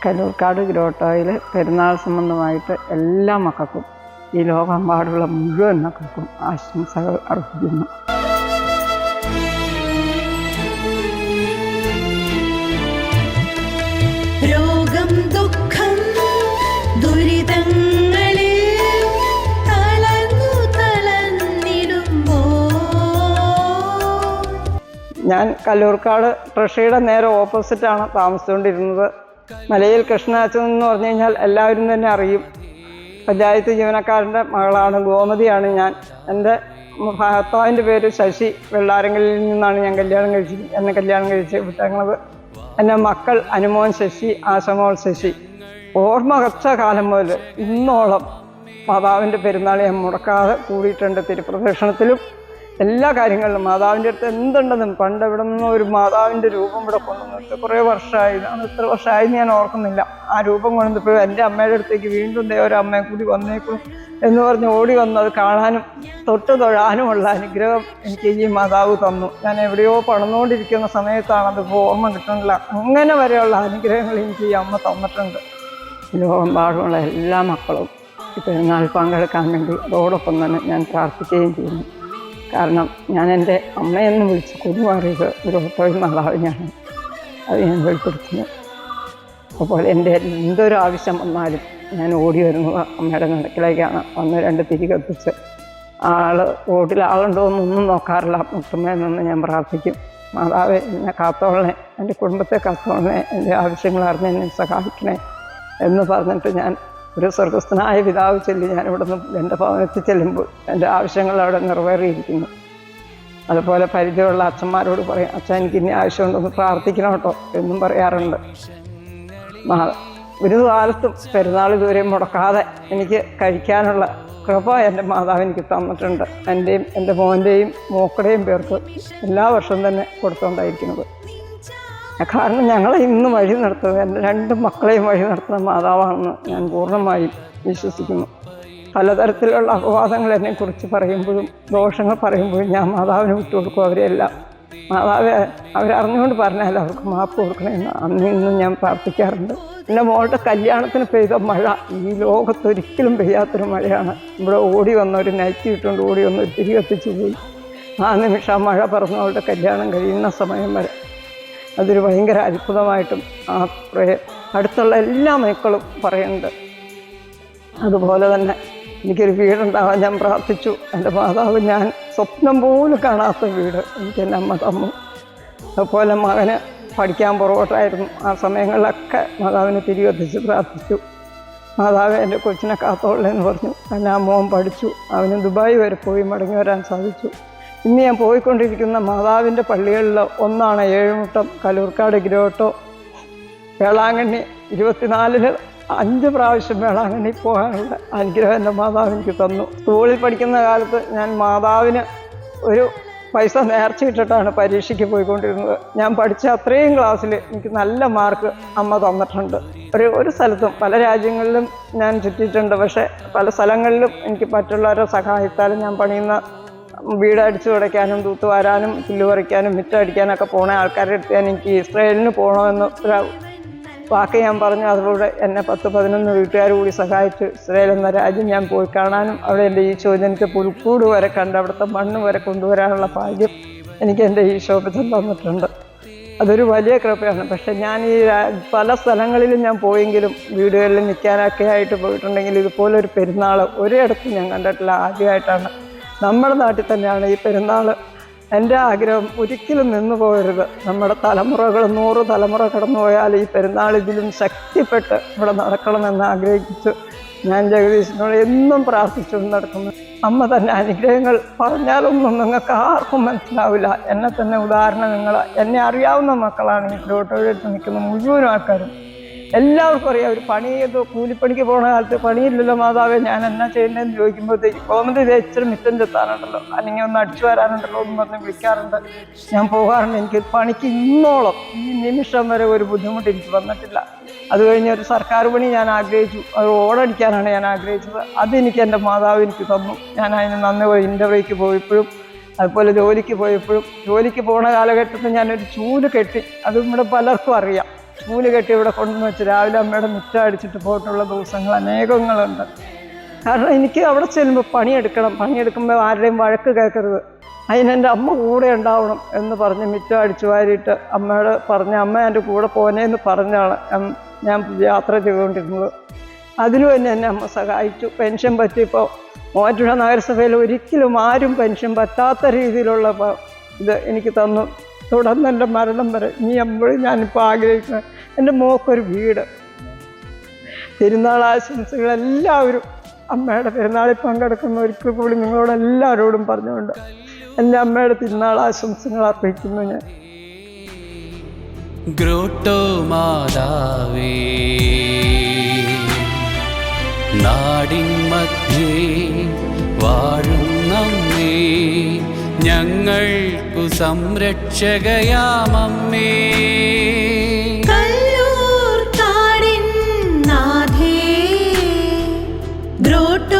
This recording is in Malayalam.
കല്ലൂർക്കാട് ഗ്രോട്ടോയിൽ പെരുന്നാൾ സംബന്ധമായിട്ട് എല്ലാ മക്കൾക്കും ഈ ലോകമെമ്പാടുള്ള മുഴുവൻ മക്കൾക്കും ആശംസകൾ അർപ്പിക്കുന്നു. രോഗം ദുഃഖം ദുരിതങ്ങളിൽ ഞാൻ കല്ലൂർക്കാട് ട്രഷറിയുടെ നേരെ ഓപ്പോസിറ്റാണ് താമസിച്ചുകൊണ്ടിരുന്നത്. മലയിൽ കൃഷ്ണാച്ചൻ എന്ന് പറഞ്ഞു കഴിഞ്ഞാൽ എല്ലാവരും തന്നെ അറിയും. പഞ്ചായത്ത് ജീവനക്കാരൻ്റെ മകളാണ്, ഗോമതിയാണ് ഞാൻ. എൻ്റെ ഭർത്താവിൻ്റെ പേര് ശശി. വെള്ളാരങ്ങളിൽ നിന്നാണ് ഞാൻ എന്നെ കല്യാണം കഴിച്ച് വിട്ടേക്കുന്നത്. എൻ്റെ മക്കൾ അനുമോൻ ശശി, ആശമോൾ ശശി. ഓർമ്മ കച്ച കാലം മുതൽ ഇന്നോളം മാതാവിൻ്റെ പെരുന്നാൾ ഞാൻ മുടക്കാതെ കൂടിയിട്ടുണ്ട്. തിരുപ്രദക്ഷിണത്തിലും എല്ലാ കാര്യങ്ങളിലും മാതാവിൻ്റെ അടുത്ത് എന്തുണ്ടെന്നും പണ്ട് ഇവിടെ നിന്ന് ഒരു മാതാവിൻ്റെ രൂപം ഇവിടെ കൊണ്ടുവന്നിട്ട് കുറേ വർഷമായി. അത് എത്ര വർഷമായി ഞാൻ ഓർക്കുന്നില്ല. ആ രൂപം കൊണ്ടുവന്നപ്പോൾ എൻ്റെ അമ്മയുടെ അടുത്തേക്ക് വീണ്ടും ഒരു അമ്മയെ കൂടി വന്നേക്കും എന്ന് പറഞ്ഞ് ഓടി വന്നത് കാണാനും തൊട്ട് തൊഴാനുമുള്ള അനുഗ്രഹം എനിക്ക് ഈ മാതാവ് തന്നു. ഞാൻ എവിടെയോ പണന്നുകൊണ്ടിരിക്കുന്ന സമയത്താണത് ഓർമ്മ കിട്ടുന്നില്ല. അങ്ങനെ വരെയുള്ള അനുഗ്രഹങ്ങൾ എനിക്ക് ഈ അമ്മ തന്നിട്ടുണ്ട്. ലോകമെമ്പാടുമുള്ള എല്ലാ മക്കളും ഈ പെരുന്നാൾ പങ്കെടുക്കാൻ വേണ്ടി അതോടൊപ്പം തന്നെ ഞാൻ പ്രാർത്ഥിക്കുകയും ചെയ്യുന്നു. കാരണം ഞാൻ എൻ്റെ അമ്മയെന്ന് വിളിച്ച് കുഞ്ഞുമാറിയത് ഗ്രോട്ടോയിൽ മാതാവിനെയാണ്. അത് ഞാൻ വെളിപ്പെടുത്തുന്നു. അപ്പോൾ എൻ്റെ എന്തൊരു ആവശ്യം വന്നാലും ഞാൻ ഓടി വരുന്നത് അമ്മയുടെ നടക്കിലേക്കാണ്. വന്ന് 2 തിരി കത്തിച്ച് റോഡിൽ ആളുണ്ടോ എന്നൊന്നും നോക്കാറില്ല. മുട്ടുമേ നിന്ന് ഞാൻ പ്രാർത്ഥിക്കും, മാതാവേ എന്നെ കാത്തോളണേ, എൻ്റെ കുടുംബത്തെ കാത്തോളണേ, എൻ്റെ ആവശ്യങ്ങൾ അറിഞ്ഞ് എന്നെ സഹായിക്കണേ എന്ന് പറഞ്ഞിട്ട് ഞാൻ ഒരു സ്വർഗസ്ഥനായ പിതാവ് ചൊല്ലി ഞാൻ ഇവിടെ നിന്ന് എൻ്റെ ഭവനത്തിൽ ചെല്ലുമ്പോൾ എൻ്റെ ആവശ്യങ്ങൾ അവിടെ നിറവേറിയിരിക്കുന്നു. അതുപോലെ പരിചയമുള്ള അച്ഛന്മാരോട് പറയും, അച്ഛൻ എനിക്ക് ഇനി ആവശ്യമുണ്ടെന്ന് പ്രാർത്ഥിക്കണം കേട്ടോ എന്നും പറയാറുണ്ട്. ഒരു കാലത്തും പെരുന്നാൾ ഇതുവരെ മുടക്കാതെ എനിക്ക് കഴിക്കാനുള്ള കൃപ എൻ്റെ മാതാവ് എനിക്ക് തന്നിട്ടുണ്ട്. എൻ്റെയും എൻ്റെ മോൻ്റെയും മോക്കടെയും പേർക്ക് എല്ലാ വർഷവും തന്നെ കൊടുത്തുകൊണ്ടായിരിക്കുന്നത്. കാരണം ഞങ്ങളെ ഇന്ന് വഴി നടത്തുന്നത്, എൻ്റെ 2 മക്കളെയും വഴി നടത്തുന്ന മാതാവാണെന്ന് ഞാൻ പൂർണ്ണമായും വിശ്വസിക്കുന്നു. പലതരത്തിലുള്ള അപവാദങ്ങൾ എന്നെക്കുറിച്ച് പറയുമ്പോഴും ദോഷങ്ങൾ പറയുമ്പോഴും ഞാൻ മാതാവിന് വിട്ടുകൊടുക്കും അവരെല്ലാം. മാതാവ് അവരറിഞ്ഞുകൊണ്ട് പറഞ്ഞാൽ അവർക്ക് മാപ്പ് കൊടുക്കണമെന്ന് അന്ന് ഇന്നും ഞാൻ പ്രാർത്ഥിക്കാറുണ്ട്. എൻ്റെ മോളുടെ കല്യാണത്തിന് പെയ്ത മഴ ഈ ലോകത്തൊരിക്കലും പെയ്യാത്തൊരു മഴയാണ്. ഇവിടെ ഓടി വന്ന ഒരു നൈറ്റ് ഇട്ടുകൊണ്ട് ഓടി വന്ന് തിരി കത്തിച്ചു പോയി. ആ നിമിഷം ആ മഴ പറന്ന് അവളുടെ കല്യാണം കഴിയുന്ന സമയം വരെ അതൊരു ഭയങ്കര അത്ഭുതമായിട്ടും അടുത്തുള്ള എല്ലാ മക്കളും പറയുന്നുണ്ട്. അതുപോലെ തന്നെ എനിക്കൊരു വീടുണ്ടാവാൻ ഞാൻ പ്രാർത്ഥിച്ചു. എൻ്റെ മാതാവ് ഞാൻ സ്വപ്നം പോലും കാണാത്ത വീട് എനിക്ക് എൻ്റെ അമ്മ തന്നു. അതുപോലെ മകന് പഠിക്കാൻ പുറകോട്ടായിരുന്നു. ആ സമയങ്ങളിലൊക്കെ മാതാവിനെ തിരികെ എത്തിച്ച് പ്രാർത്ഥിച്ചു. മാതാവ് എൻ്റെ കൊച്ചിനെ കാത്തോളെന്ന് പറഞ്ഞു. എൻ്റെ മോൻ പഠിച്ചു. അവന് ദുബായ് വരെ പോയി മടങ്ങി വരാൻ സാധിച്ചു. ഇന്ന് ഞാൻ പോയിക്കൊണ്ടിരിക്കുന്ന മാതാവിൻ്റെ പള്ളികളിൽ ഒന്നാണ് ഏഴുമുട്ടം കല്ലൂർക്കാട് ഗ്രോട്ടോ. വേളാങ്കണ്ണി 24-ൽ 5 പ്രാവശ്യം വേളാങ്കണ്ണി പോകാനുള്ള അനുഗ്രഹം എൻ്റെ മാതാവ് എനിക്ക് തന്നു. സ്കൂളിൽ പഠിക്കുന്ന കാലത്ത് ഞാൻ മാതാവിന് ഒരു പൈസ നേർച്ചയിട്ടിട്ടാണ് പരീക്ഷയ്ക്ക് പോയിക്കൊണ്ടിരുന്നത്. ഞാൻ പഠിച്ച അത്രയും ക്ലാസ്സിൽ എനിക്ക് നല്ല മാർക്ക് അമ്മ തന്നിട്ടുണ്ട്. ഒരു സ്ഥലത്തും പല രാജ്യങ്ങളിലും ഞാൻ ചുറ്റിയിട്ടുണ്ട്. പക്ഷേ പല സ്ഥലങ്ങളിലും എനിക്ക് മറ്റുള്ളവരുടെ സഹായത്താലും ഞാൻ പണിയുന്ന വീട് അടിച്ചു തുടയ്ക്കാനും തൂത്തുവാരാനും പുല്ല് പറിക്കാനും മുറ്റടിക്കാനൊക്കെ പോണ ആൾക്കാരുടെ അടുത്ത് എനിക്ക് ഇസ്രായേലിന് പോകണമെന്ന് ഒരു വാക്ക് ഞാൻ പറഞ്ഞു. അതിലൂടെ എന്നെ 10-11 വീട്ടുകാർ കൂടി സഹായിച്ചു ഇസ്രായേൽ എന്ന രാജ്യം ഞാൻ പോയി കാണാനും അവിടെ എൻ്റെ ഈശോജനത്തെ പുൽക്കൂട് വരെ കണ്ട് അവിടുത്തെ മണ്ണ് വരെ കൊണ്ടുവരാനുള്ള ഭാഗ്യം എനിക്ക് എൻ്റെ ഈശോപത്തിൽ തന്നിട്ടുണ്ട്. അതൊരു വലിയ കൃപയാണ്. പക്ഷെ ഞാൻ ഈ പല സ്ഥലങ്ങളിലും ഞാൻ പോയെങ്കിലും വീടുകളിൽ നിൽക്കാനൊക്കെ ആയിട്ട് പോയിട്ടുണ്ടെങ്കിൽ ഇതുപോലൊരു പെരുന്നാൾ ഒരിടത്തും ഞാൻ കണ്ടിട്ടില്ല. ആദ്യമായിട്ടാണ്. നമ്മുടെ നാട്ടിൽ തന്നെയാണ് ഈ പെരുന്നാൾ. എൻ്റെ ആഗ്രഹം ഒരിക്കലും നിന്നു പോകരുത്. നമ്മുടെ തലമുറകൾ 100 തലമുറ കടന്നു പോയാൽ ഈ പെരുന്നാൾ ഇതിലും ശക്തിപ്പെട്ട് ഇവിടെ നടക്കണമെന്ന് ആഗ്രഹിച്ചു ഞാൻ ജഗദീശനോട് എന്നും പ്രാർത്ഥിച്ചുകൊണ്ട് നടക്കുന്നു. അമ്മ തന്നെ അനുഗ്രഹങ്ങൾ പറഞ്ഞാലൊന്നും നിങ്ങൾക്ക് ആർക്കും മനസ്സിലാവില്ല. എന്നെ തന്നെ ഉദാഹരണം എന്നെ അറിയാവുന്ന മക്കളാണ് ഈ ഗ്രോട്ടോയിലെടുത്ത് നിൽക്കുന്ന മുഴുവൻ ആൾക്കാരും. എല്ലാവർക്കും അറിയാം. ഒരു പണി ചെയ്ത് കൂലിപ്പണിക്ക് പോകുന്ന കാലത്ത് പണിയില്ലല്ലോ മാതാവേ ഞാൻ എന്നാ ചെയ്യേണ്ടതെന്ന് ചോദിക്കുമ്പോഴത്തേക്ക് കോമതി ഇച്ചിരി മിറ്റം ചെത്താനുണ്ടല്ലോ അല്ലെങ്കിൽ ഒന്ന് അടിച്ചു വരാനുണ്ടല്ലോ എന്ന് പറഞ്ഞ് വിളിക്കാറുണ്ട്. ഞാൻ പോകാറുണ്ട്. എനിക്ക് പണിക്ക് ഇന്നോളം ഈ നിമിഷം വരെ ഒരു ബുദ്ധിമുട്ട് എനിക്ക് വന്നിട്ടില്ല. അത് കഴിഞ്ഞ് ഒരു സർക്കാർ പണി ഞാൻ ആഗ്രഹിച്ചു. അത് ഓടടിക്കാനാണ് ഞാൻ ആഗ്രഹിച്ചത്. അതെനിക്ക് എൻ്റെ മാതാവ് എനിക്ക് തന്നു. ഞാൻ അതിന് നന്ദി പോയി. ഇൻ്റർവ്യൂക്ക് പോയപ്പോഴും അതുപോലെ ജോലിക്ക് പോയപ്പോഴും ജോലിക്ക് പോകുന്ന കാലഘട്ടത്തിൽ ഞാനൊരു ചൂല് കെട്ടി, അത് ഇവിടെ പലർക്കും അറിയാം. ചൂല് കെട്ടി ഇവിടെ കൊണ്ടുവന്ന് വെച്ച് രാവിലെ അമ്മയുടെ മുറ്റം അടിച്ചിട്ട് പോയിട്ടുള്ള ദിവസങ്ങൾ അനേകങ്ങളുണ്ട്. കാരണം എനിക്ക് അവിടെ ചെല്ലുമ്പോൾ പണിയെടുക്കുമ്പോൾ ആരുടെയും വഴക്ക് കേൾക്കരുത്, അതിനെൻ്റെ അമ്മ കൂടെ ഉണ്ടാവണം എന്ന് പറഞ്ഞ് മുറ്റം അടിച്ചു വാരിയിട്ട് അമ്മയോട് പറഞ്ഞ് അമ്മ എൻ്റെ കൂടെ പോനേന്ന് പറഞ്ഞാണ് ഞാൻ യാത്ര ചെയ്തുകൊണ്ടിരുന്നത്. അതിലും എന്നെ അമ്മ സഹായിച്ചു. പെൻഷൻ പറ്റിയപ്പോൾ മൂവാറ്റുപുഴ നഗരസഭയിൽ ഒരിക്കലും ആരും പെൻഷൻ പറ്റാത്ത രീതിയിലുള്ള ഇത് എനിക്ക് തന്നു. തുടർന്ന് എൻ്റെ മരണം വരെ ഇനി എപ്പോഴും ഞാനിപ്പോൾ ആഗ്രഹിക്കുന്നത് എൻ്റെ മോക്കൊരു വീട്. പെരുന്നാൾ ആശംസകളെല്ലാവരും അമ്മയുടെ പെരുന്നാളിൽ പങ്കെടുക്കുന്ന ഒരിക്കൽ കൂടി നിങ്ങളോട് എല്ലാവരോടും പറഞ്ഞുകൊണ്ട് എൻ്റെ അമ്മയുടെ തിരുനാൾ ആശംസകൾ അർപ്പിക്കുന്നു ഞാൻ. ഗ്രോട്ടോ മാതാവേ, നാടിൻ മധ്യേ വാഴുന്നമ്മേ, ഞങ്ങൾക്കു സംരക്ഷകയാമമ്മേ. കല്ലൂർ കാടിൻ നാഥേ, ഗ്രോട്ടോ